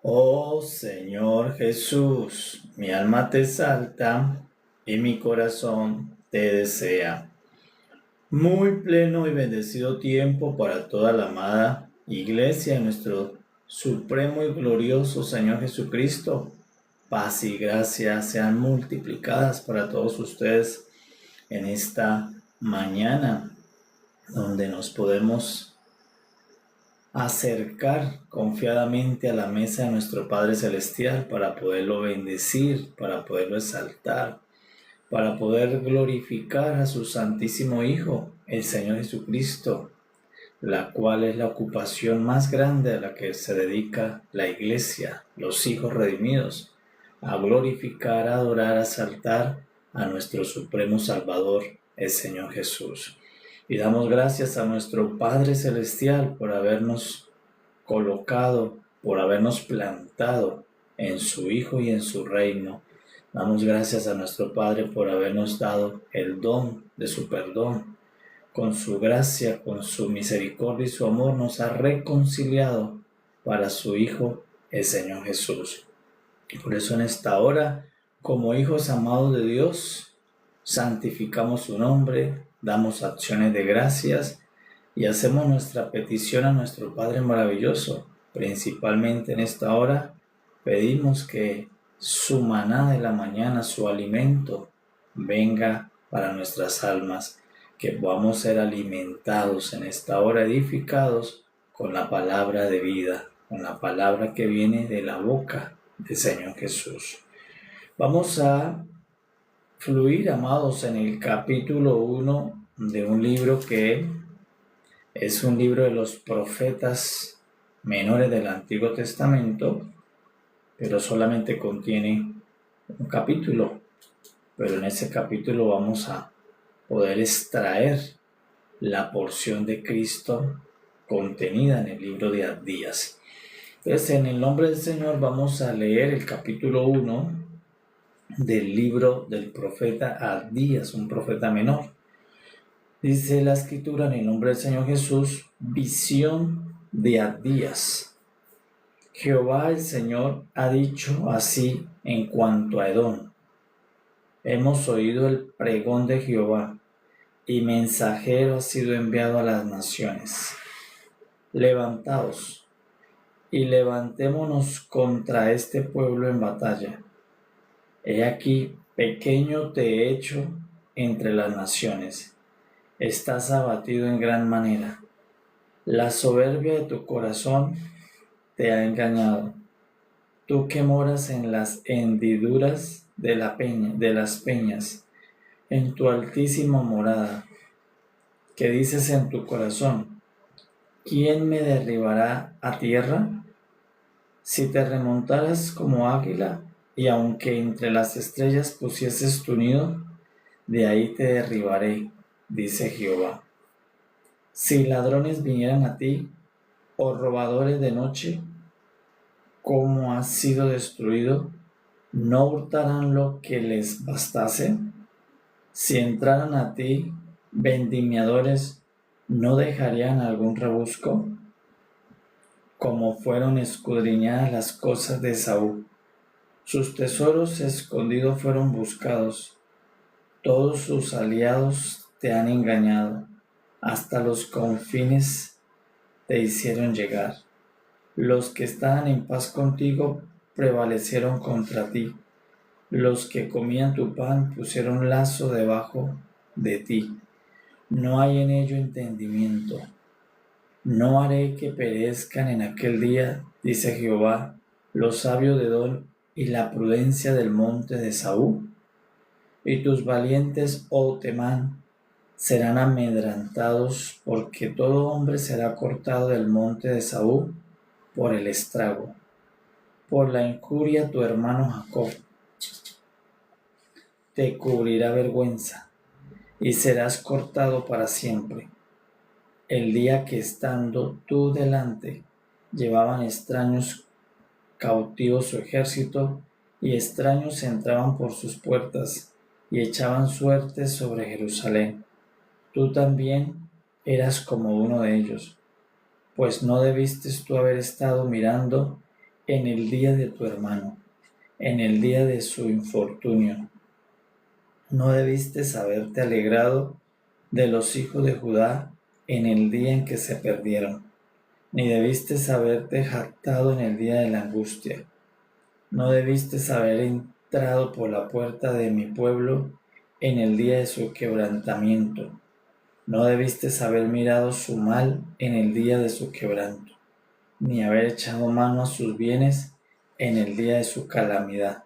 Oh Señor Jesús, mi alma te exalta y mi corazón te desea. Muy pleno y bendecido tiempo para toda la amada Iglesia de nuestro supremo y glorioso Señor Jesucristo. Paz y gracia sean multiplicadas para todos ustedes en esta mañana, donde nos podemos acercar confiadamente a la mesa de nuestro Padre Celestial para poderlo bendecir, para poderlo exaltar, para poder glorificar a su Santísimo Hijo, el Señor Jesucristo, la cual es la ocupación más grande a la que se dedica la Iglesia, los hijos redimidos, a glorificar, a adorar, a exaltar a nuestro Supremo Salvador, el Señor Jesús. Y damos gracias a nuestro Padre Celestial por habernos colocado, por habernos plantado en su Hijo y en su reino. Damos gracias a nuestro Padre por habernos dado el don de su perdón. Con su gracia, con su misericordia y su amor nos ha reconciliado para su Hijo, el Señor Jesús. Y por eso en esta hora, como hijos amados de Dios, santificamos su nombre, damos acciones de gracias y hacemos nuestra petición a nuestro Padre maravilloso. Principalmente en esta hora pedimos que su maná de la mañana, su alimento, venga para nuestras almas, que podamos ser alimentados en esta hora, edificados con la palabra de vida, con la palabra que viene de la boca del Señor Jesús. Vamos a fluir, amados, en el capítulo 1 de un libro que es un libro de los profetas menores del Antiguo Testamento, pero solamente contiene un capítulo. Pero en ese capítulo vamos a poder extraer la porción de Cristo contenida en el libro de Abdías. Entonces, en el nombre del Señor vamos a leer el capítulo 1 del libro del profeta Abdías, un profeta menor. Dice la Escritura en el nombre del Señor Jesús: visión de Abdías. Jehová el Señor ha dicho así en cuanto a Edom: hemos oído el pregón de Jehová, y mensajero ha sido enviado a las naciones. Levantaos y levantémonos contra este pueblo en batalla. He aquí, pequeño te he hecho entre las naciones. Estás abatido en gran manera. La soberbia de tu corazón te ha engañado. Tú que moras en las hendiduras de las peñas, en tu altísima morada, que dices en tu corazón: ¿quién me derribará a tierra? Si te remontaras como águila, y aunque entre las estrellas pusieses tu nido, de ahí te derribaré, dice Jehová. Si ladrones vinieran a ti, o robadores de noche, como has sido destruido, ¿no hurtarán lo que les bastase? Si entraran a ti vendimiadores, ¿no dejarían algún rebusco? Como fueron escudriñadas las cosas de Esaú, sus tesoros escondidos fueron buscados. Todos sus aliados te han engañado, hasta los confines te hicieron llegar. Los que estaban en paz contigo prevalecieron contra ti. Los que comían tu pan pusieron lazo debajo de ti. No hay en ello entendimiento. No haré que perezcan en aquel día, dice Jehová, los sabios de Edom y la prudencia del monte de Esaú. Y tus valientes, oh Temán, serán amedrentados, porque todo hombre será cortado del monte de Esaú por el estrago, por la injuria tu hermano Jacob. Te cubrirá vergüenza, y serás cortado para siempre. El día que estando tú delante, llevaban extraños cautivos su ejército, y extraños entraban por sus puertas, y echaban suertes sobre Jerusalén. Tú también eras como uno de ellos, pues no debiste tú haber estado mirando en el día de tu hermano, en el día de su infortunio. No debiste haberte alegrado de los hijos de Judá en el día en que se perdieron, ni debiste haberte jactado en el día de la angustia. No debiste haber entrado por la puerta de mi pueblo en el día de su quebrantamiento. No debiste haber mirado su mal en el día de su quebranto, ni haber echado mano a sus bienes en el día de su calamidad.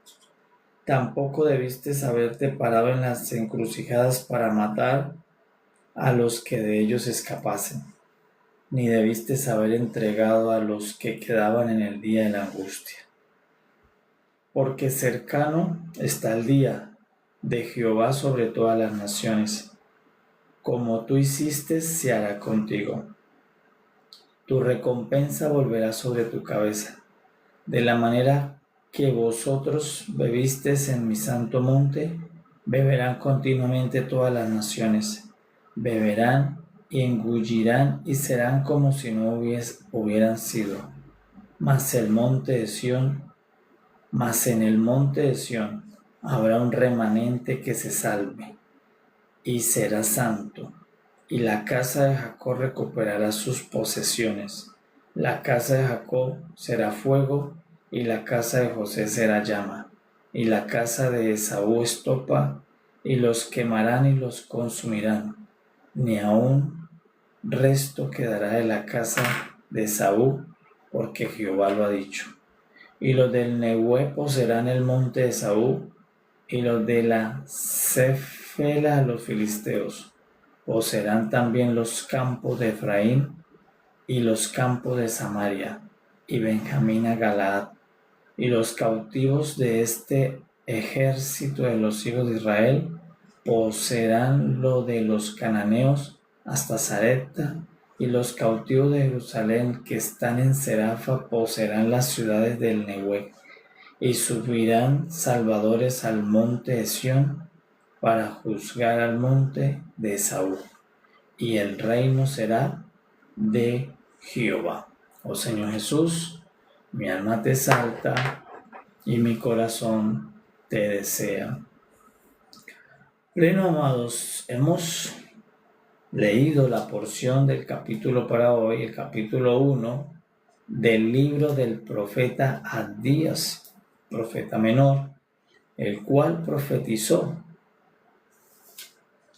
Tampoco debiste haberte parado en las encrucijadas para matar a los que de ellos escapasen, ni debiste haber entregado a los que quedaban en el día de la angustia. Porque cercano está el día de Jehová sobre todas las naciones. Como tú hiciste, se hará contigo. Tu recompensa volverá sobre tu cabeza. De la manera que vosotros bebisteis en mi santo monte, beberán continuamente todas las naciones. Beberán y engullirán y serán como si no hubieran sido. Mas en el monte de Sión habrá un remanente que se salve, y será santo, y la casa de Jacob recuperará sus posesiones. La casa de Jacob será fuego, y la casa de José será llama, y la casa de Esaú estopa, y los quemarán y los consumirán. Ni aun resto quedará de la casa de Esaú, porque Jehová lo ha dicho. Y los del Nehué poseerán el monte de Esaú, y los de la Cefela a los filisteos. Poseerán también los campos de Efraín y los campos de Samaria, y Benjamín a Galaad. Y los cautivos de este ejército de los hijos de Israel poseerán lo de los cananeos hasta Sarepta, y los cautivos de Jerusalén que están en Serafa poseerán las ciudades del Nehué. Y subirán salvadores al monte de Sión para juzgar al monte de Esaú, y el reino será de Jehová. Oh Señor Jesús, mi alma te exalta y mi corazón te desea. Bueno, amados, hemos leído la porción del capítulo para hoy, el capítulo 1 del libro del profeta Abdías, profeta menor, el cual profetizó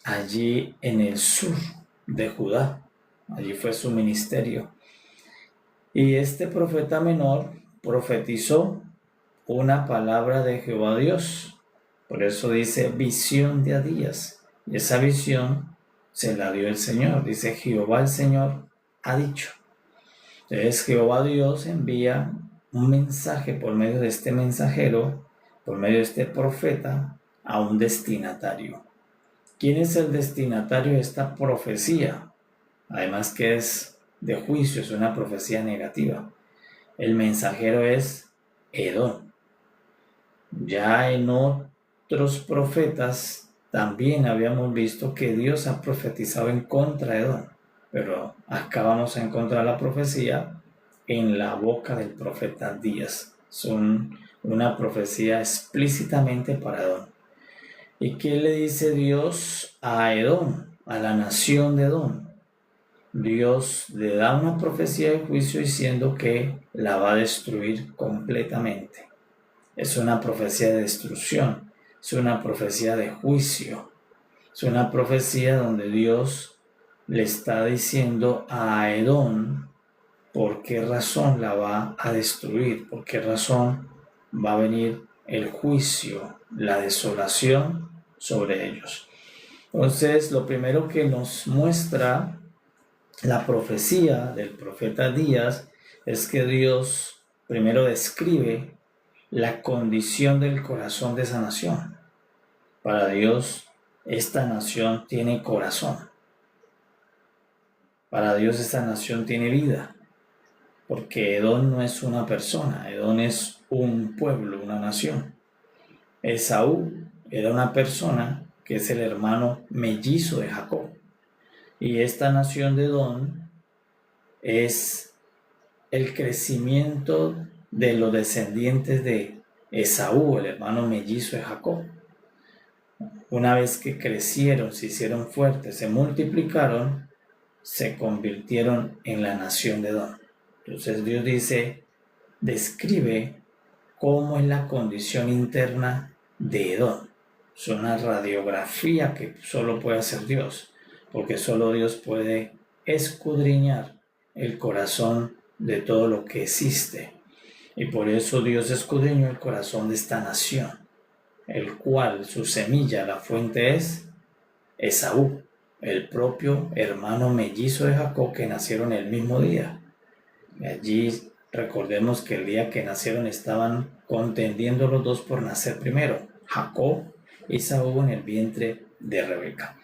allí en el sur de Judá. Allí fue su ministerio. Y este profeta menor profetizó una palabra de Jehová Dios. Por eso dice visión de Abdías. Y esa visión se la dio el Señor. Dice Jehová el Señor ha dicho. Entonces Jehová Dios envía un mensaje por medio de este mensajero, por medio de este profeta, a un destinatario. ¿Quién es el destinatario de esta profecía? Además que es de juicio, es una profecía negativa. El mensajero es Edom. Ya en otros profetas también habíamos visto que Dios ha profetizado en contra de Edom, pero acá vamos a encontrar la profecía en la boca del profeta Abdías. Son una profecía explícitamente para Edom. ¿Y qué le dice Dios a Edom, a la nación de Edom? Dios le da una profecía de juicio diciendo que la va a destruir completamente. Es una profecía de destrucción, es una profecía de juicio, es una profecía donde Dios le está diciendo a Edom por qué razón la va a destruir, por qué razón va a venir el juicio, la desolación sobre ellos. Entonces, lo primero que nos muestra la profecía del profeta Abdías es que Dios primero describe la condición del corazón de esa nación. Para Dios, esta nación tiene corazón. Para Dios, esta nación tiene vida. Porque Edom no es una persona, Edom es un pueblo, una nación. Esaú era una persona que es el hermano mellizo de Jacob. Y esta nación de Edom es el crecimiento de los descendientes de Esaú, el hermano mellizo de Jacob. Una vez que crecieron, se hicieron fuertes, se multiplicaron, se convirtieron en la nación de Edom. Entonces Dios describe cómo es la condición interna de Edom. Es una radiografía que solo puede hacer Dios, porque solo Dios puede escudriñar el corazón de todo lo que existe. Y por eso Dios escudriñó el corazón de esta nación, el cual su semilla, la fuente es Esaú, el propio hermano mellizo de Jacob, que nacieron el mismo día. Y allí recordemos que el día que nacieron estaban contendiendo los dos por nacer primero, Jacob y Esaú en el vientre de Rebeca.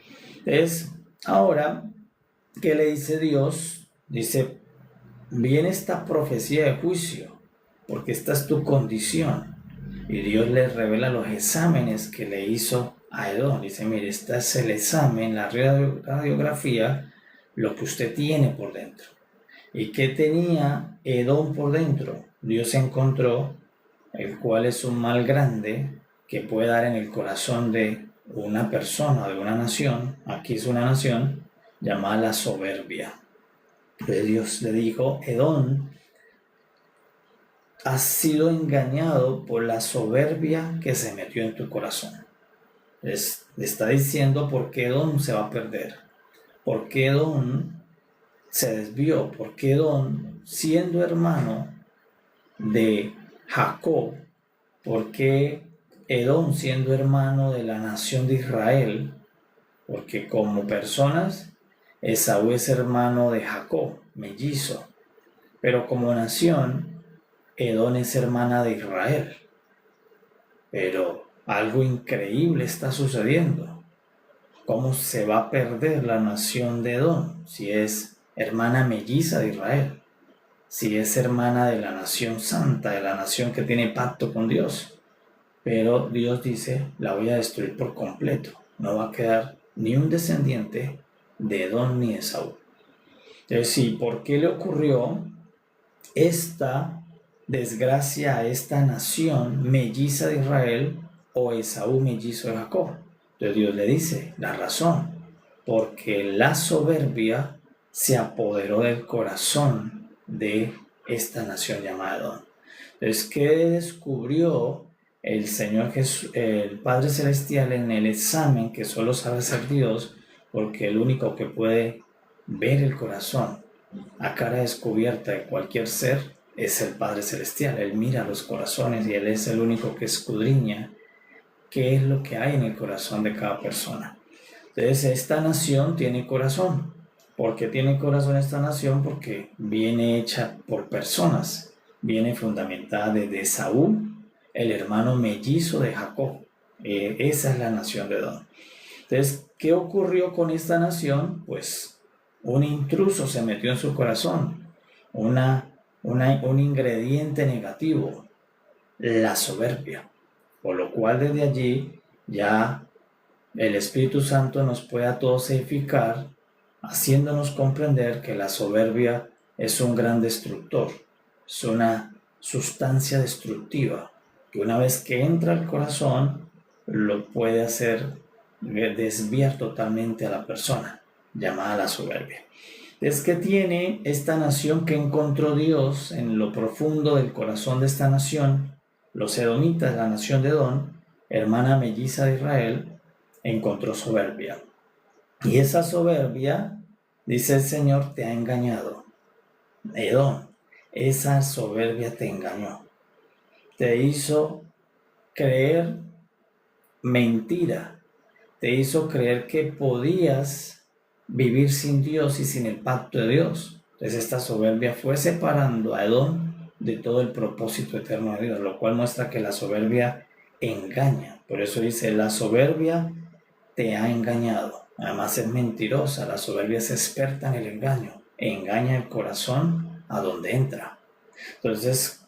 Entonces, ahora, ¿qué le dice Dios? Dice, viene esta profecía de juicio, porque esta es tu condición. Y Dios le revela los exámenes que le hizo a Edom. Dice, mire, este es el examen, la radiografía, lo que usted tiene por dentro. ¿Y qué tenía Edom por dentro? Dios encontró el cual es un mal grande que puede dar en el corazón de una persona, de una nación. Aquí es una nación llamada la soberbia. Entonces Dios le dijo, Edom, has sido engañado por la soberbia que se metió en tu corazón. Le está diciendo por qué Edom se va a perder, por qué Edom se desvió, por qué Edom, siendo hermano de Jacob, por qué Edom, siendo hermano de la nación de Israel, porque como personas Esaú es hermano de Jacob, mellizo, pero como nación Edom es hermana de Israel. Pero algo increíble está sucediendo. ¿Cómo se va a perder la nación de Edom si es hermana melliza de Israel? Si es hermana de la nación santa, de la nación que tiene pacto con Dios. Pero Dios dice, la voy a destruir por completo. No va a quedar ni un descendiente de Edom ni de Esaú. Entonces, sí, ¿por qué le ocurrió esta desgracia a esta nación melliza de Israel o Esaú mellizo de Jacob? Entonces Dios le dice la razón, porque la soberbia se apoderó del corazón de esta nación llamada Edom. Entonces, ¿qué descubrió el Señor Jesús, el Padre Celestial, en el examen que solo sabe hacer Dios? Porque el único que puede ver el corazón a cara descubierta de cualquier ser es el Padre Celestial. Él mira los corazones y Él es el único que escudriña qué es lo que hay en el corazón de cada persona. Entonces, esta nación tiene corazón. ¿Por qué tiene corazón esta nación? Porque viene hecha por personas. Viene fundamentada desde Esaú, el hermano mellizo de Jacob. Esa es la nación de Edom. Entonces, ¿qué ocurrió con esta nación? Pues un intruso se metió en su corazón, un ingrediente negativo, la soberbia, por lo cual desde allí ya el Espíritu Santo nos puede a todos edificar, haciéndonos comprender que la soberbia es un gran destructor, es una sustancia destructiva, que una vez que entra al corazón, lo puede hacer desviar totalmente a la persona, llamada la soberbia. Es que tiene esta nación que encontró Dios en lo profundo del corazón de esta nación, los edomitas, la nación de Edom, hermana melliza de Israel, encontró soberbia. Y esa soberbia, dice el Señor, te ha engañado. Edom, esa soberbia te engañó. Te hizo creer mentira. Te hizo creer que podías vivir sin Dios y sin el pacto de Dios. Entonces esta soberbia fue separando a Edom de todo el propósito eterno de Dios, lo cual muestra que la soberbia engaña. Por eso dice, la soberbia te ha engañado. Además es mentirosa, la soberbia es experta en el engaño. Engaña el corazón a donde entra. Entonces,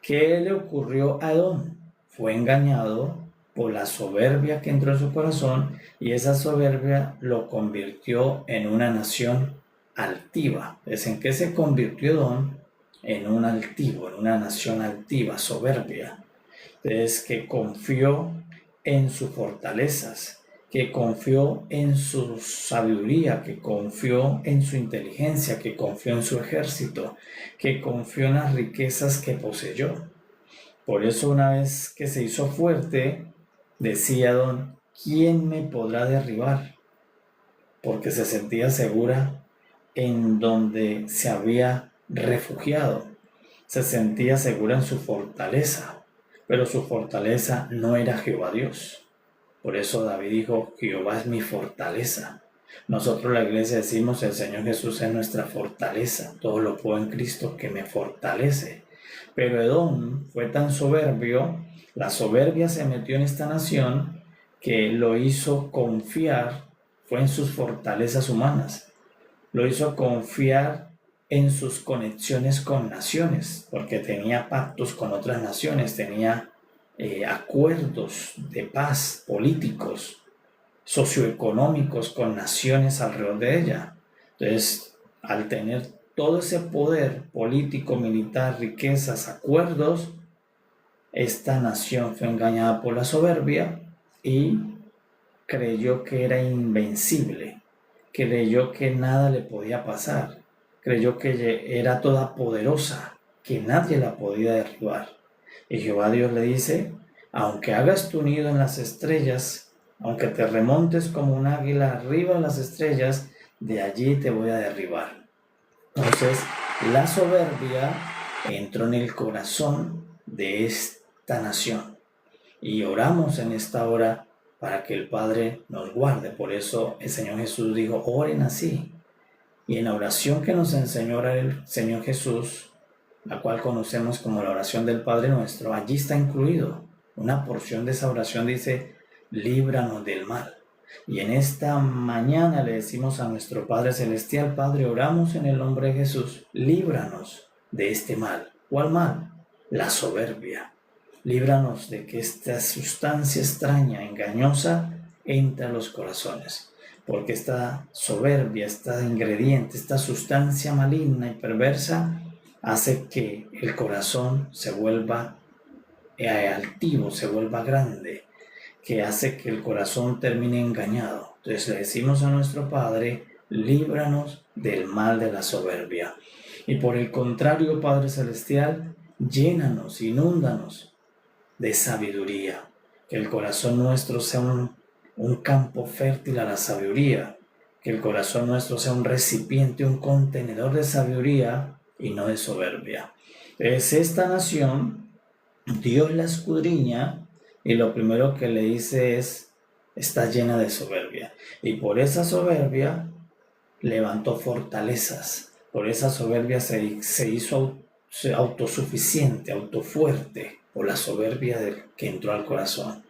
¿qué le ocurrió a Edom? Fue engañado por la soberbia que entró en su corazón, y esa soberbia lo convirtió en una nación altiva. ¿En qué se convirtió Edom? en un altivo, en una nación altiva, soberbia. Entonces, que confió en sus fortalezas, que confió en su sabiduría, que confió en su inteligencia, que confió en su ejército, que confió en las riquezas que poseyó. Por eso una vez que se hizo fuerte, decía Adón, ¿quién me podrá derribar? Porque se sentía segura en donde se había refugiado. Se sentía segura en su fortaleza, pero su fortaleza no era Jehová Dios. Por eso David dijo, Jehová es mi fortaleza. Nosotros la iglesia decimos, el Señor Jesús es nuestra fortaleza. Todo lo puedo en Cristo que me fortalece. Pero Edom fue tan soberbio, la soberbia se metió en esta nación que lo hizo confiar, fue en sus fortalezas humanas. Lo hizo confiar en sus conexiones con naciones, porque tenía pactos con otras naciones, tenía acuerdos de paz políticos, socioeconómicos con naciones alrededor de ella. Entonces, al tener todo ese poder político, militar, riquezas, acuerdos, esta nación fue engañada por la soberbia y creyó que era invencible, creyó que nada le podía pasar, creyó que era toda poderosa, que nadie la podía derribar. Y Jehová Dios le dice, aunque hagas tu nido en las estrellas, aunque te remontes como un águila arriba de las estrellas, de allí te voy a derribar. Entonces, la soberbia entró en el corazón de esta nación. Y oramos en esta hora para que el Padre nos guarde. Por eso el Señor Jesús dijo, oren así. Y en la oración que nos enseñó el Señor Jesús, la cual conocemos como la oración del Padre Nuestro, allí está incluido. Una porción de esa oración dice, líbranos del mal. Y en esta mañana le decimos a nuestro Padre Celestial, Padre, oramos en el nombre de Jesús, líbranos de este mal. ¿Cuál mal? La soberbia. Líbranos de que esta sustancia extraña, engañosa, entre a los corazones. Porque esta soberbia, este ingrediente, esta sustancia maligna y perversa, hace que el corazón se vuelva altivo, se vuelva grande, que hace que el corazón termine engañado. Entonces le decimos a nuestro Padre, líbranos del mal de la soberbia. Y por el contrario, Padre Celestial, llénanos, inúndanos de sabiduría. Que el corazón nuestro sea un campo fértil a la sabiduría. Que el corazón nuestro sea un recipiente, un contenedor de sabiduría y no de soberbia. Es esta nación, Dios la escudriña y lo primero que le dice es, está llena de soberbia. Y por esa soberbia levantó fortalezas. Por esa soberbia se hizo autosuficiente, autofuerte, por la soberbia que entró al corazón.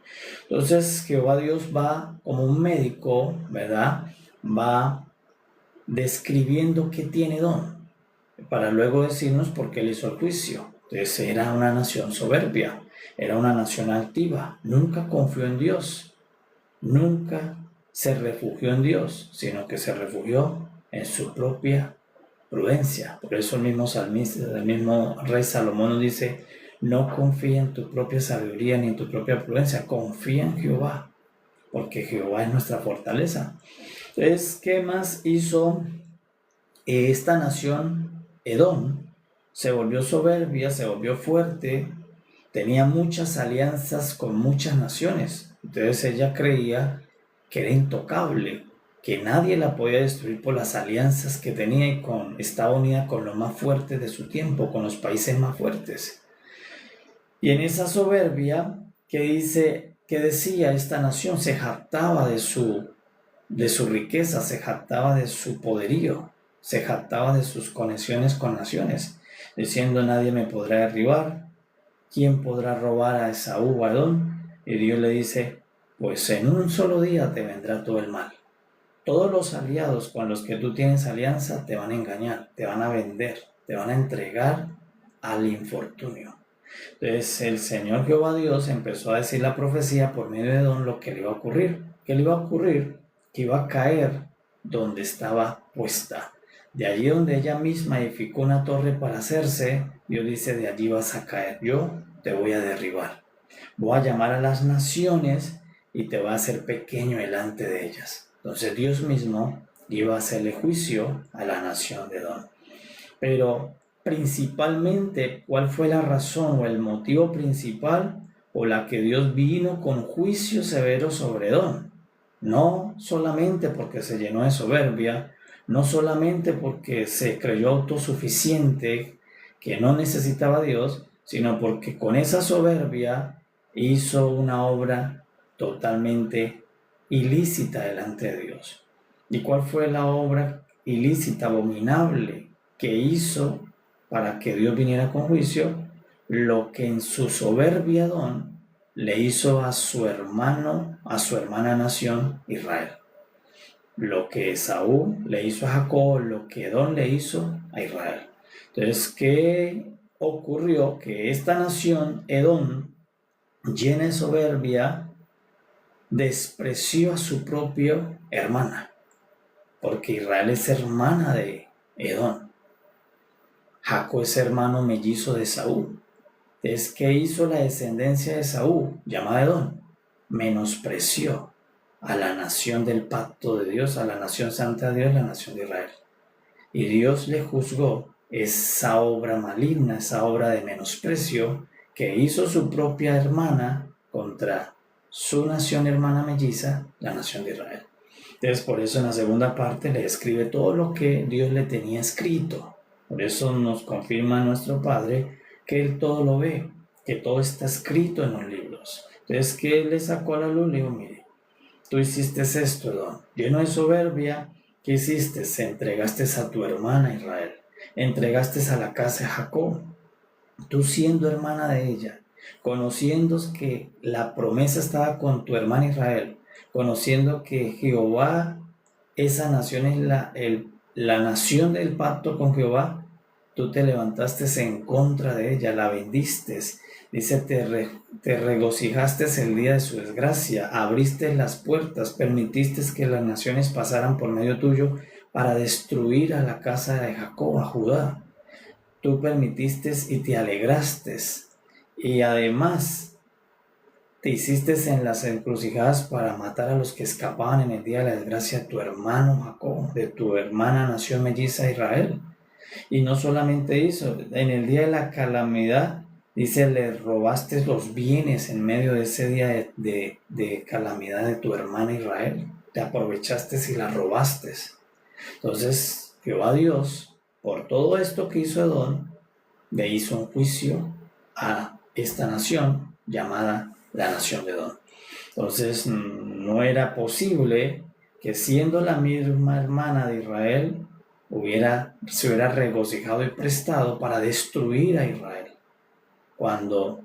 Entonces Jehová Dios va como un médico, ¿verdad? Va describiendo qué tiene don, para luego decirnos por qué él hizo el juicio. Entonces era una nación soberbia, era una nación altiva, nunca confió en Dios, nunca se refugió en Dios, sino que se refugió en su propia prudencia. Por eso el mismo salmista, el mismo rey Salomón nos dice, no confía en tu propia sabiduría ni en tu propia prudencia, confía en Jehová, porque Jehová es nuestra fortaleza. Entonces, ¿qué más hizo esta nación? Edom se volvió soberbia, se volvió fuerte, tenía muchas alianzas con muchas naciones. Entonces ella creía que era intocable, que nadie la podía destruir por las alianzas que tenía y estaba unida con los más fuertes de su tiempo, con los países más fuertes. Y en esa soberbia que decía esta nación, se jactaba de su riqueza, se jactaba de su poderío, se jactaba de sus conexiones con naciones, diciendo nadie me podrá derribar, ¿quién podrá robar a Esaú o a Edom? Y Dios le dice, pues en un solo día te vendrá todo el mal. Todos los aliados con los que tú tienes alianza te van a engañar, te van a vender, te van a entregar al infortunio. Entonces el Señor Jehová Dios empezó a decir la profecía por medio de Edom lo que le iba a ocurrir. ¿Qué le iba a ocurrir? Que iba a caer donde estaba puesta, De allí donde ella misma edificó una torre para hacerse, Dios dice, de allí vas a caer, yo te voy a derribar. Voy a llamar a las naciones y te va a hacer pequeño delante de ellas. Entonces Dios mismo iba a hacerle juicio a la nación de Edom. Pero principalmente, ¿cuál fue la razón o el motivo principal por la que Dios vino con juicio severo sobre Edom? No solamente porque se llenó de soberbia, no solamente porque se creyó autosuficiente, que no necesitaba a Dios, sino porque con esa soberbia hizo una obra totalmente ilícita delante de Dios. ¿Y cuál fue la obra ilícita, abominable, que hizo para que Dios viniera con juicio? Lo que en su soberbia Adón le hizo a su hermano, a su hermana nación Israel. Lo que Esaú le hizo a Jacob, lo que Edom le hizo a Israel. Entonces, ¿qué ocurrió? Que esta nación, Edom, llena de soberbia, despreció a su propia hermana, porque Israel es hermana de Edom. Jacob es hermano mellizo de Esaú. Entonces, ¿qué hizo la descendencia de Esaú, llamada Edom? Menospreció a la nación del pacto de Dios, a la nación santa de Dios, la nación de Israel. Y Dios le juzgó esa obra maligna, esa obra de menosprecio que hizo su propia hermana contra su nación hermana melliza, la nación de Israel. Entonces, por eso en la segunda parte le escribe todo lo que Dios le tenía escrito. Por eso nos confirma nuestro Padre que Él todo lo ve, que todo está escrito en los libros. Entonces, ¿qué le sacó a la luz? Le dijo, mire, tú hiciste esto, Edom, lleno de soberbia. ¿Qué hiciste? Entregaste a tu hermana Israel, entregaste a la casa de Jacob, tú siendo hermana de ella, conociendo que la promesa estaba con tu hermana Israel, conociendo que Jehová, esa nación es la nación del pacto con Jehová, tú te levantaste en contra de ella, la vendiste. Dice, te regocijaste el día de su desgracia, abriste las puertas, permitiste que las naciones pasaran por medio tuyo para destruir a la casa de Jacob, a Judá. Tú permitiste y te alegraste, y además te hiciste en las encrucijadas para matar a los que escapaban en el día de la desgracia de tu hermano Jacob, de tu hermana nación melliza Israel. Y no solamente eso, en el día de la calamidad, dice, le robaste los bienes en medio de ese día de calamidad de tu hermana Israel. Te aprovechaste y la robaste. Entonces, Jehová Dios, por todo esto que hizo Edom, le hizo un juicio a esta nación llamada la nación de Edom. Entonces, no era posible que siendo la misma hermana de Israel, se hubiera regocijado y prestado para destruir a Israel. Cuando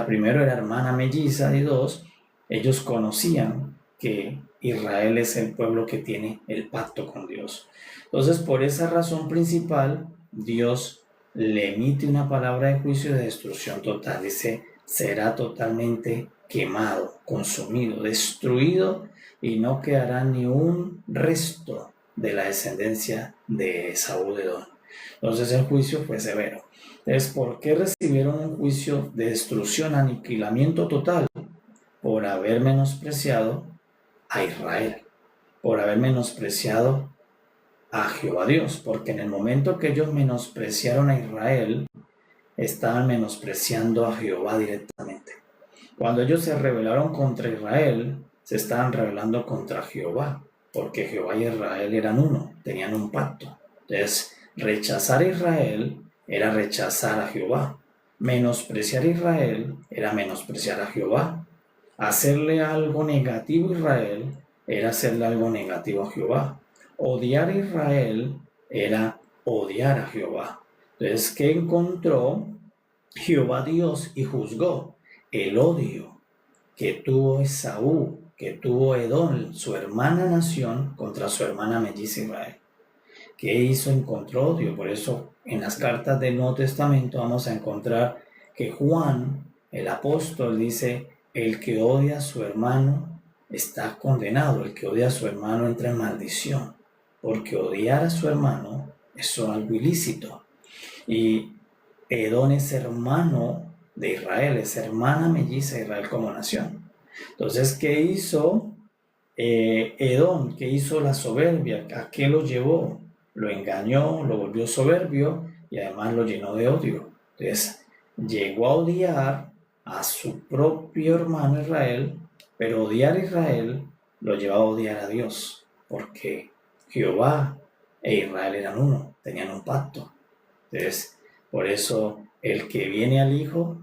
primero era hermana melliza y dos, ellos conocían que Israel es el pueblo que tiene el pacto con Dios. Entonces, por esa razón principal, Dios le emite una palabra de juicio y de destrucción total. Dice, será totalmente quemado, consumido, destruido, y no quedará ni un resto de la descendencia de Esaú de Edom. Entonces el juicio fue severo. Entonces, ¿por qué recibieron un juicio de destrucción, aniquilamiento total? Por haber menospreciado a Israel, por haber menospreciado a Jehová Dios, porque en el momento que ellos menospreciaron a Israel, estaban menospreciando a Jehová directamente. Cuando ellos se rebelaron contra Israel, se estaban rebelando contra Jehová, porque Jehová y Israel eran uno, tenían un pacto. Entonces, rechazar a Israel era rechazar a Jehová. Menospreciar a Israel era menospreciar a Jehová. Hacerle algo negativo a Israel era hacerle algo negativo a Jehová. Odiar a Israel era odiar a Jehová. Entonces, ¿qué encontró Jehová Dios y juzgó? El odio que tuvo Esaú, que tuvo Edom, su hermana nación, contra su hermana melliza Israel. ¿Qué hizo? Encontró odio. Por eso en las cartas del Nuevo Testamento vamos a encontrar que Juan, el apóstol, dice, el que odia a su hermano está condenado, el que odia a su hermano entra en maldición, porque odiar a su hermano Eso es algo ilícito. Y Edom es hermano de Israel, es hermana melliza de Israel como nación. Entonces, ¿qué hizo Edom? ¿Qué hizo la soberbia? ¿A qué lo llevó? Lo engañó, lo volvió soberbio y además lo llenó de odio. Entonces, llegó a odiar a su propio hermano Israel, pero odiar a Israel lo llevaba a odiar a Dios, porque Jehová e Israel eran uno, tenían un pacto. Entonces, por eso el que viene al Hijo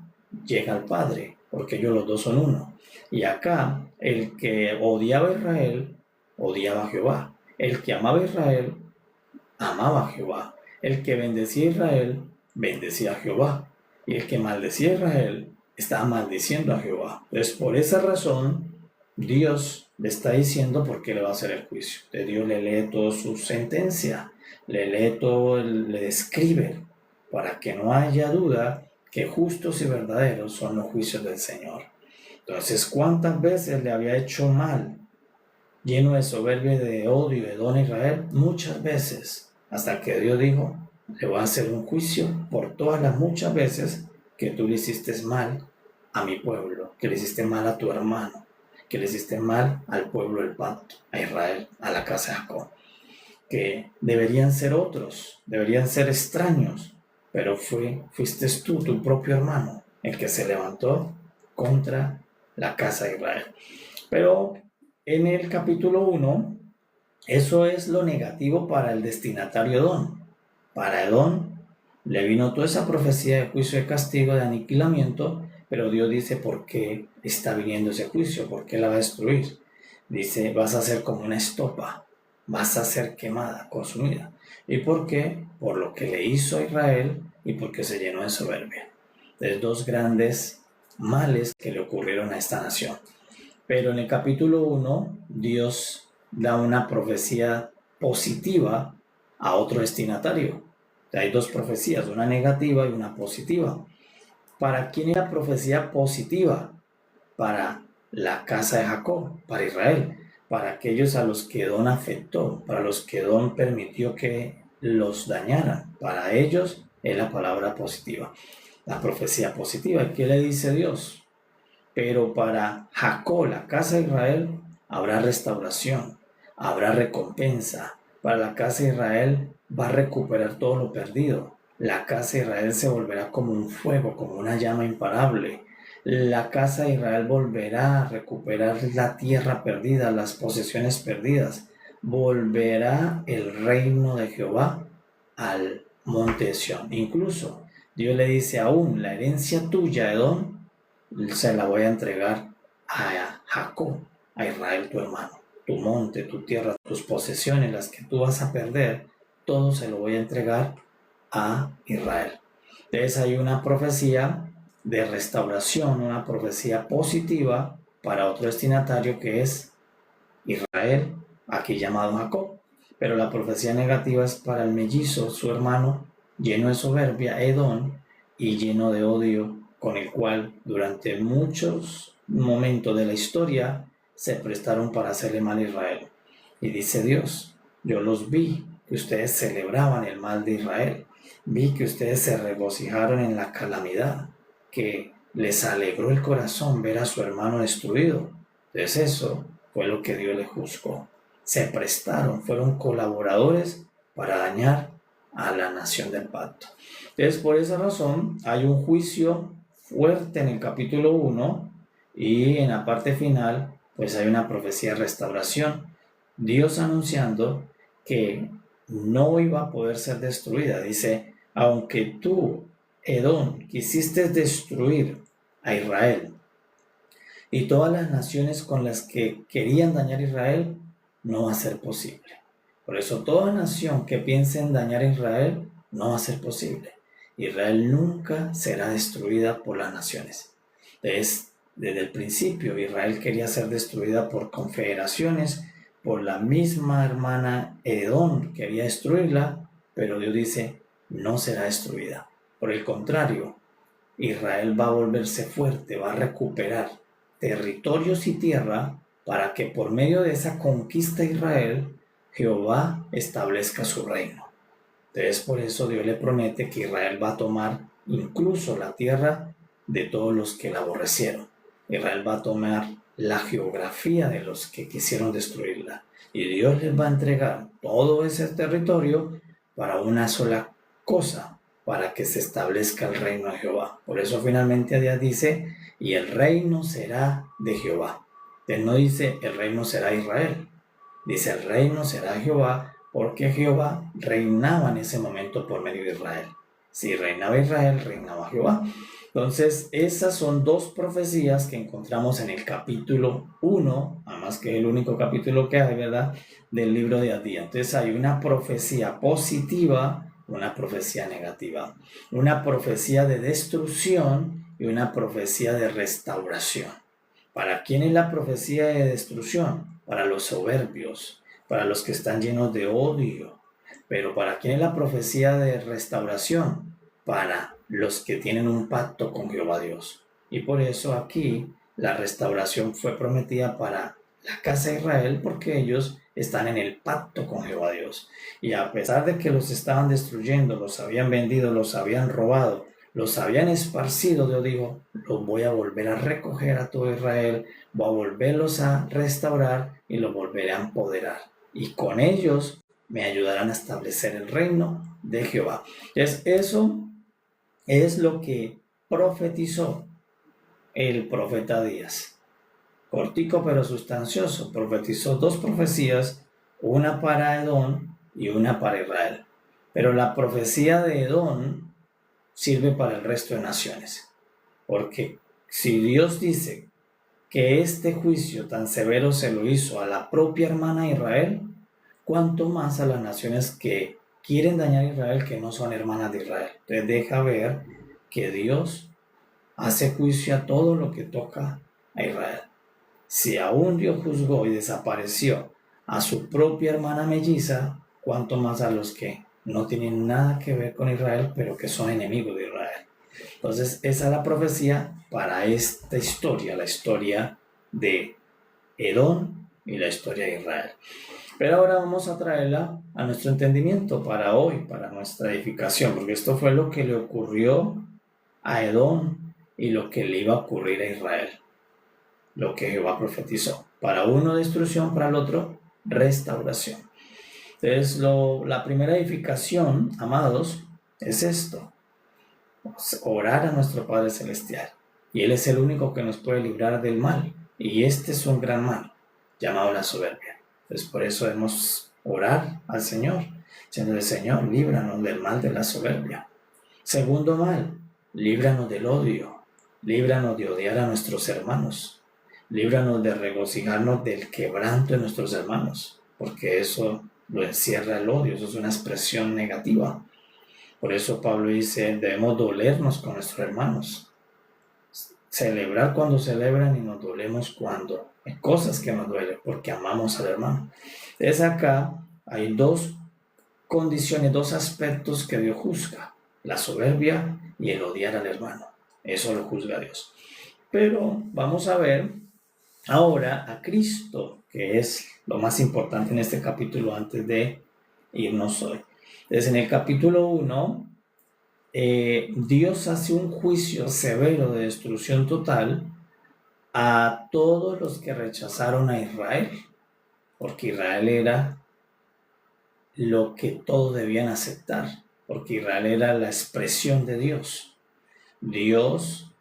llega al Padre, porque ellos los dos son uno. Y acá, el que odiaba a Israel, odiaba a Jehová. El que amaba a Israel, amaba a Jehová. El que bendecía a Israel, bendecía a Jehová. Y el que maldecía a Israel, estaba maldiciendo a Jehová. Entonces, por esa razón, Dios le está diciendo por qué le va a hacer el juicio. De Dios le lee toda su sentencia, le lee todo, le describe, para que no haya duda que justos y verdaderos son los juicios del Señor. Entonces, ¿cuántas veces le había hecho mal, lleno de soberbia y de odio de don Israel? Muchas veces, hasta que Dios dijo, le voy a hacer un juicio por todas las muchas veces que tú le hiciste mal a mi pueblo, que le hiciste mal a tu hermano, que le hiciste mal al pueblo del pacto, a Israel, a la casa de Jacob, que deberían ser otros, deberían ser extraños, pero fuiste tú, tu propio hermano, el que se levantó contra la casa de Israel. Pero en el capítulo 1, eso es lo negativo para el destinatario Edom. Para Edom le vino toda esa profecía de juicio, de castigo, de aniquilamiento, pero Dios dice por qué está viniendo ese juicio, por qué la va a destruir. Dice, vas a ser como una estopa, vas a ser quemada, consumida. ¿Y por qué? Por lo que le hizo a Israel y porque se llenó de soberbia. De dos grandes males que le ocurrieron a esta nación. Pero en el capítulo 1, Dios da una profecía positiva a otro destinatario. Hay dos profecías, una negativa y una positiva. ¿Para quién era profecía positiva? Para la casa de Jacob, para Israel, para aquellos a los que Edom afectó, para los que Edom permitió que los dañaran. Para ellos es la palabra positiva, la profecía positiva. ¿Y qué le dice Dios? Pero para Jacob, la casa de Israel, habrá restauración, habrá recompensa. Para la casa de Israel va a recuperar todo lo perdido. La casa de Israel se volverá como un fuego, como una llama imparable. La casa de Israel volverá a recuperar la tierra perdida, las posesiones perdidas. Volverá el reino de Jehová al monte de Sión. Incluso Dios le dice aún, la herencia tuya, Edom, se la voy a entregar a Jacob, a Israel tu hermano. Tu monte, tu tierra, tus posesiones, las que tú vas a perder, todo se lo voy a entregar a Israel. Entonces hay una profecía de restauración, una profecía positiva para otro destinatario que es Israel, aquí llamado Jacob. Pero la profecía negativa es para el mellizo, su hermano, lleno de soberbia, Edom, y lleno de odio, con el cual durante muchos momentos de la historia se prestaron para hacerle mal a Israel. Y dice Dios, yo los vi, que ustedes celebraban el mal de Israel, vi que ustedes se regocijaron en la calamidad, que les alegró el corazón ver a su hermano destruido. Entonces eso fue lo que Dios les juzgó. Se prestaron, fueron colaboradores para dañar a la nación del pacto. Entonces, por esa razón, hay un juicio fuerte en el capítulo 1 y en la parte final, pues hay una profecía de restauración. Dios anunciando que no iba a poder ser destruida. Dice, aunque tú, Edom, quisiste destruir a Israel y todas las naciones con las que querían dañar a Israel, no va a ser posible. Por eso toda nación que piense en dañar a Israel, no va a ser posible. Israel nunca será destruida por las naciones. Entonces, desde el principio, Israel quería ser destruida por confederaciones, por la misma hermana Edom quería destruirla, pero Dios dice, no será destruida. Por el contrario, Israel va a volverse fuerte, va a recuperar territorios y tierra para que por medio de esa conquista de Israel, Jehová establezca su reino. Entonces por eso Dios le promete que Israel va a tomar incluso la tierra de todos los que la aborrecieron. Israel va a tomar la geografía de los que quisieron destruirla. Y Dios les va a entregar todo ese territorio para una sola cosa, para que se establezca el reino de Jehová. Por eso finalmente Dios dice, y el reino será de Jehová. Él no dice, el reino será Israel. Dice, el reino será Jehová, porque Jehová reinaba en ese momento por medio de Israel. Si reinaba Israel, reinaba Jehová. Entonces, esas son dos profecías que encontramos en el capítulo 1, además que es el único capítulo que hay, ¿verdad?, del libro de Abdías. Entonces, hay una profecía positiva, una profecía negativa, una profecía de destrucción y una profecía de restauración. ¿Para quién es la profecía de destrucción? Para los soberbios, para los que están llenos de odio. Pero ¿para quién es la profecía de restauración? Para los que tienen un pacto con Jehová Dios. Y por eso aquí la restauración fue prometida para la casa de Israel, porque ellos están en el pacto con Jehová Dios. Y a pesar de que los estaban destruyendo, los habían vendido, los habían robado, los habían esparcido, Dios dijo, los voy a volver a recoger a todo Israel, voy a volverlos a restaurar y los volveré a empoderar. Y con ellos me ayudarán a establecer el reino de Jehová. Entonces, eso es lo que profetizó el profeta Abdías. Cortico pero sustancioso. Profetizó dos profecías, una para Edom y una para Israel. Pero la profecía de Edom sirve para el resto de naciones. Porque si Dios dice que este juicio tan severo se lo hizo a la propia hermana Israel, cuanto más a las naciones que quieren dañar a Israel, que no son hermanas de Israel. Entonces deja ver que Dios hace juicio a todo lo que toca a Israel. Si aún Dios juzgó y desapareció a su propia hermana melliza, cuanto más a los que no tienen nada que ver con Israel, pero que son enemigos de Israel. Entonces esa es la profecía para esta historia, la historia de Edom y la historia de Israel. Pero ahora vamos a traerla a nuestro entendimiento para hoy, para nuestra edificación, porque esto fue lo que le ocurrió a Edom y lo que le iba a ocurrir a Israel, lo que Jehová profetizó. Para uno destrucción, para el otro restauración. Entonces la primera edificación, amados, es esto: orar a nuestro Padre Celestial. Y Él es el único que nos puede librar del mal. Y este es un gran mal, llamado la soberbia. Entonces por eso debemos orar al Señor, diciendo: Señor, líbranos del mal de la soberbia. Segundo mal, líbranos del odio, líbranos de odiar a nuestros hermanos, líbranos de regocijarnos del quebranto de nuestros hermanos, porque eso lo encierra el odio, eso es una expresión negativa. Por eso Pablo dice, debemos dolernos con nuestros hermanos, celebrar cuando celebran y nos dolemos cuando hay cosas que nos duelen, porque amamos al hermano. Entonces acá hay dos condiciones, dos aspectos que Dios juzga: la soberbia y el odiar al hermano. Eso lo juzga Dios. Pero vamos a ver ahora a Cristo, que es lo más importante en este capítulo antes de irnos hoy. Entonces en el capítulo 1, Dios hace un juicio severo de destrucción total a todos los que rechazaron a Israel, porque Israel era lo que todos debían aceptar, porque Israel era la expresión de Dios. Dios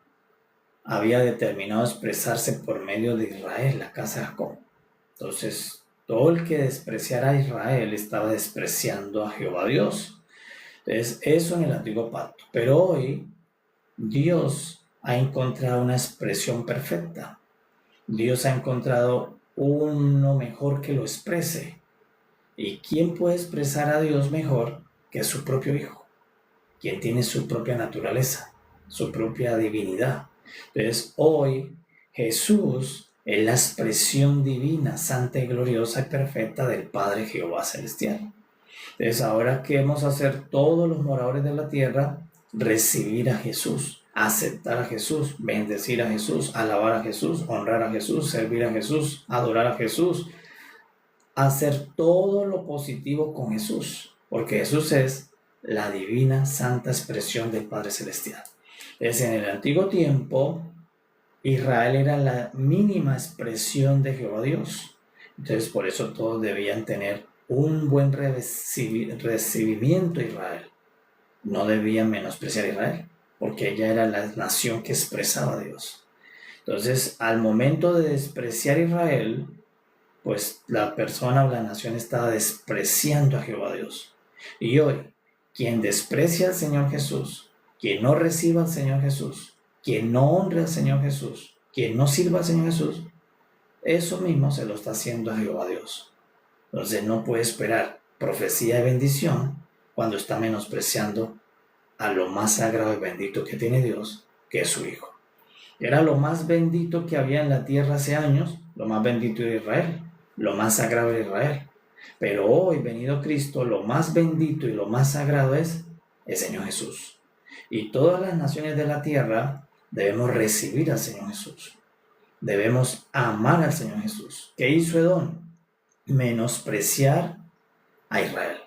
había determinado expresarse por medio de Israel, la casa de Jacob. Entonces, todo el que despreciara a Israel estaba despreciando a Jehová Dios. Entonces, eso en el antiguo pacto. Pero hoy, Dios ha encontrado una expresión perfecta. Dios ha encontrado uno mejor que lo exprese. ¿Y quién puede expresar a Dios mejor que su propio Hijo? Quien tiene su propia naturaleza, su propia divinidad. Entonces hoy Jesús es la expresión divina, santa y gloriosa y perfecta del Padre Jehová Celestial. Entonces ahora queremos hacer todos los moradores de la tierra, recibir a Jesús, aceptar a Jesús, bendecir a Jesús, alabar a Jesús, honrar a Jesús, servir a Jesús, adorar a Jesús, hacer todo lo positivo con Jesús, porque Jesús es la divina santa expresión del Padre Celestial. Es en el antiguo tiempo, Israel era la mínima expresión de Jehová Dios. Entonces por eso todos debían tener un buen recibimiento a Israel. No debían menospreciar a Israel, porque ella era la nación que expresaba a Dios. Entonces, al momento de despreciar a Israel, pues la persona o la nación estaba despreciando a Jehová Dios. Y hoy, quien desprecia al Señor Jesús, quien no reciba al Señor Jesús, quien no honre al Señor Jesús, quien no sirva al Señor Jesús, eso mismo se lo está haciendo a Jehová Dios. Entonces no puede esperar profecía de bendición cuando está menospreciando a lo más sagrado y bendito que tiene Dios, que es su Hijo. Era lo más bendito que había en la tierra hace años, lo más bendito de Israel, lo más sagrado de Israel. Pero hoy, venido Cristo, lo más bendito y lo más sagrado es el Señor Jesús. Y todas las naciones de la tierra debemos recibir al Señor Jesús. Debemos amar al Señor Jesús. ¿Qué hizo Edom? Menospreciar a Israel.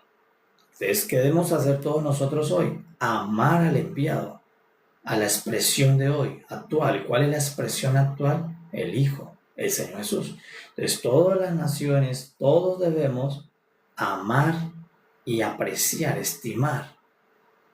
Entonces, ¿qué debemos hacer todos nosotros hoy? Amar al enviado, a la expresión de hoy, actual. ¿Cuál es la expresión actual? El Hijo, el Señor Jesús. Entonces, todas las naciones, todos debemos amar y apreciar, estimar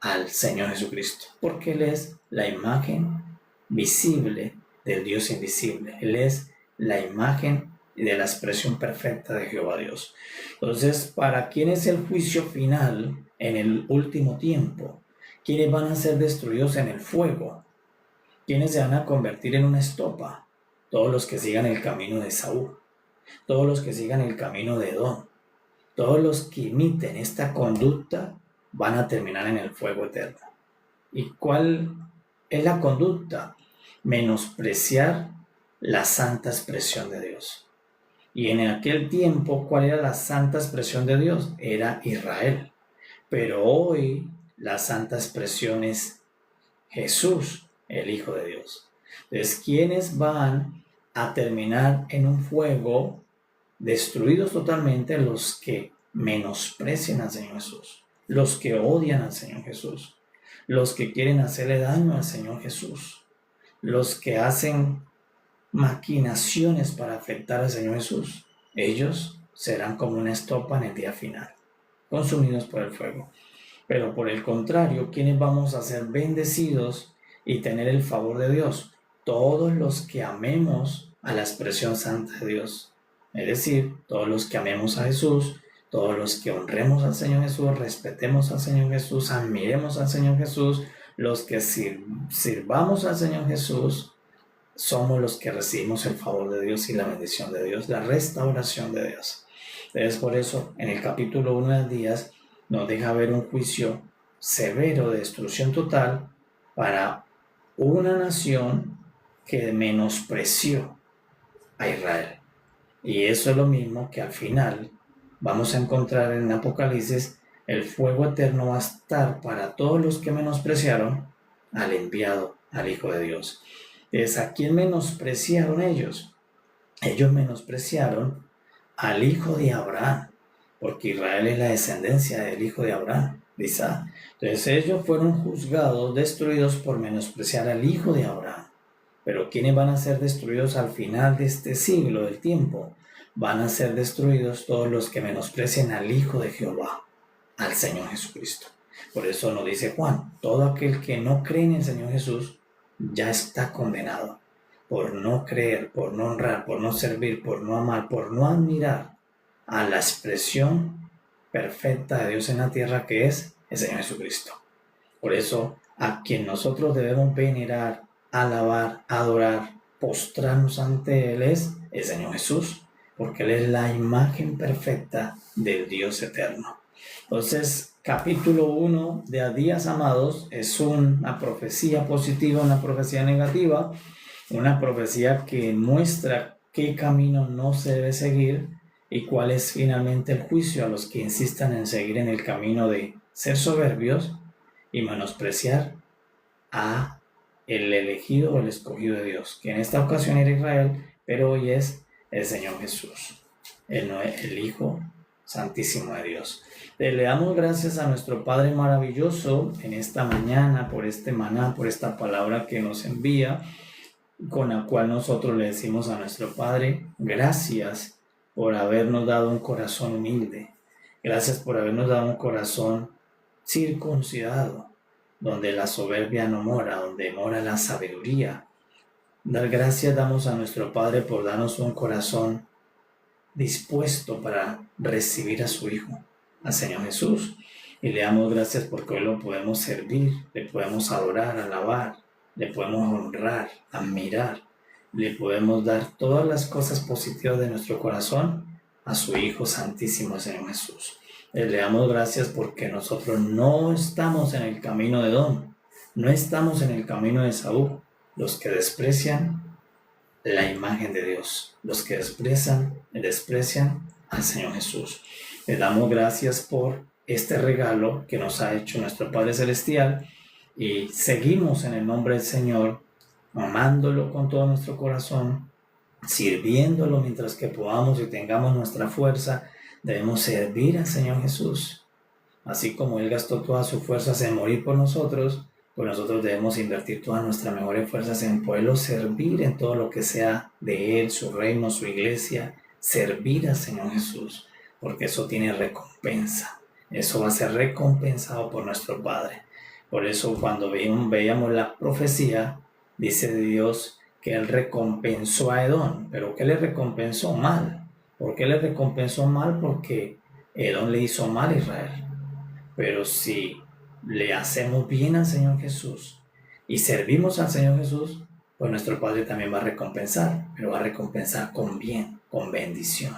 al Señor Jesucristo, porque Él es la imagen visible del Dios invisible. Él es la imagen de la expresión perfecta de Jehová Dios. Entonces, ¿para quién es el juicio final en el último tiempo? ¿Quiénes van a ser destruidos en el fuego? ¿Quiénes se van a convertir en una estopa? Todos los que sigan el camino de Saúl, todos los que sigan el camino de Edom, todos los que imiten esta conducta van a terminar en el fuego eterno. ¿Y cuál es la conducta? Menospreciar la santa expresión de Dios. Y en aquel tiempo, ¿cuál era la santa expresión de Dios? Era Israel. Pero hoy la santa expresión es Jesús, el Hijo de Dios. Entonces, ¿quiénes van a terminar en un fuego destruidos totalmente? Los que menosprecian al Señor Jesús, los que odian al Señor Jesús, los que quieren hacerle daño al Señor Jesús, los que hacen maquinaciones para afectar al Señor Jesús. Ellos serán como una estopa en el día final, consumidos por el fuego. Pero por el contrario, ¿quiénes vamos a ser bendecidos y tener el favor de Dios? Todos los que amemos a la expresión santa de Dios. Es decir, todos los que amemos a Jesús, todos los que honremos al Señor Jesús, respetemos al Señor Jesús, admiremos al Señor Jesús, los que sirvamos al Señor Jesús, somos los que recibimos el favor de Dios y la bendición de Dios, la restauración de Dios. Es por eso, en el capítulo 1 de Días, nos deja ver un juicio severo de destrucción total para una nación que menospreció a Israel. Y eso es lo mismo que al final vamos a encontrar en Apocalipsis. El fuego eterno va a estar para todos los que menospreciaron al enviado, al Hijo de Dios. ¿Es a quién menospreciaron ellos? Ellos menospreciaron al hijo de Abraham, porque Israel es la descendencia del hijo de Abraham, de Isaac. Entonces ellos fueron juzgados, destruidos por menospreciar al hijo de Abraham. Pero ¿quiénes van a ser destruidos al final de este siglo, del tiempo? Van a ser destruidos todos los que menosprecien al Hijo de Jehová, al Señor Jesucristo. Por eso nos dice Juan, todo aquel que no cree en el Señor Jesús ya está condenado por no creer, por no honrar, por no servir, por no amar, por no admirar a la expresión perfecta de Dios en la tierra, que es el Señor Jesucristo. Por eso, a quien nosotros debemos venerar, alabar, adorar, postrarnos ante Él es el Señor Jesús, porque Él es la imagen perfecta del Dios eterno. Entonces, capítulo 1 de A Días Amados es una profecía positiva, una profecía negativa, una profecía que muestra qué camino no se debe seguir y cuál es finalmente el juicio a los que insistan en seguir en el camino de ser soberbios y menospreciar a el elegido o el escogido de Dios, que en esta ocasión era Israel, pero hoy es el Señor Jesús, el Hijo Santísimo de Dios. Le damos gracias a nuestro Padre maravilloso en esta mañana por este maná, por esta palabra que nos envía, con la cual nosotros le decimos a nuestro Padre, gracias por habernos dado un corazón humilde. Gracias por habernos dado un corazón circuncidado, donde la soberbia no mora, donde mora la sabiduría. Dar gracias damos a nuestro Padre por darnos un corazón dispuesto para recibir a su Hijo, al Señor Jesús. Y le damos gracias porque hoy lo podemos servir, le podemos adorar, alabar, le podemos honrar, admirar, le podemos dar todas las cosas positivas de nuestro corazón a su Hijo Santísimo, Señor Jesús. Le damos gracias porque nosotros no estamos en el camino de Edom, no estamos en el camino de Esaú, los que desprecian la imagen de Dios, los que desprecian al Señor Jesús. Le damos gracias por este regalo que nos ha hecho nuestro Padre Celestial y seguimos en el nombre del Señor, amándolo con todo nuestro corazón, sirviéndolo mientras que podamos y tengamos nuestra fuerza. Debemos servir al Señor Jesús. Así como Él gastó todas sus fuerzas en morir por nosotros, pues nosotros debemos invertir todas nuestras mejores fuerzas en poderlo servir en todo lo que sea de Él, su reino, su iglesia, servir al Señor Jesús, porque eso tiene recompensa. Eso va a ser recompensado por nuestro Padre. Por eso cuando veíamos la profecía, dice Dios que Él recompensó a Edom, pero ¿qué le recompensó? Mal. ¿Por qué le recompensó mal? Porque Edom le hizo mal a Israel. Pero si le hacemos bien al Señor Jesús y servimos al Señor Jesús, pues nuestro Padre también va a recompensar, pero va a recompensar con bien, con bendición.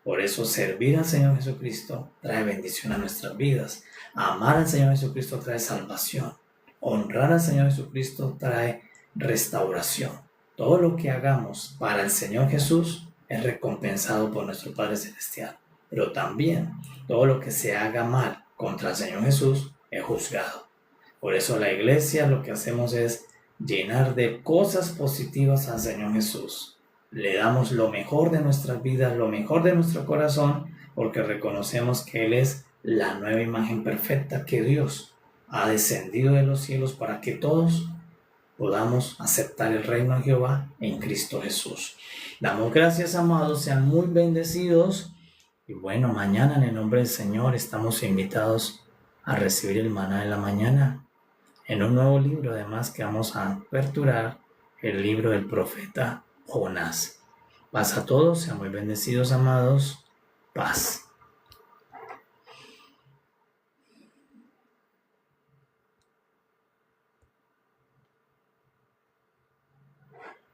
Por eso servir al Señor Jesucristo trae bendición a nuestras vidas. Amar al Señor Jesucristo trae salvación. Honrar al Señor Jesucristo trae restauración. Todo lo que hagamos para el Señor Jesús es recompensado por nuestro Padre Celestial. Pero también todo lo que se haga mal contra el Señor Jesús es juzgado. Por eso la iglesia lo que hacemos es llenar de cosas positivas al Señor Jesús. Le damos lo mejor de nuestras vidas, lo mejor de nuestro corazón, porque reconocemos que Él es la nueva imagen perfecta que Dios ha descendido de los cielos para que todos podamos aceptar el reino de Jehová en Cristo Jesús. Damos gracias, amados, sean muy bendecidos. Y bueno, mañana en el nombre del Señor estamos invitados a recibir el maná de la mañana en un nuevo libro, además que vamos a aperturar el libro del profeta Jonás. Paz a todos, sean muy bendecidos, amados. Paz.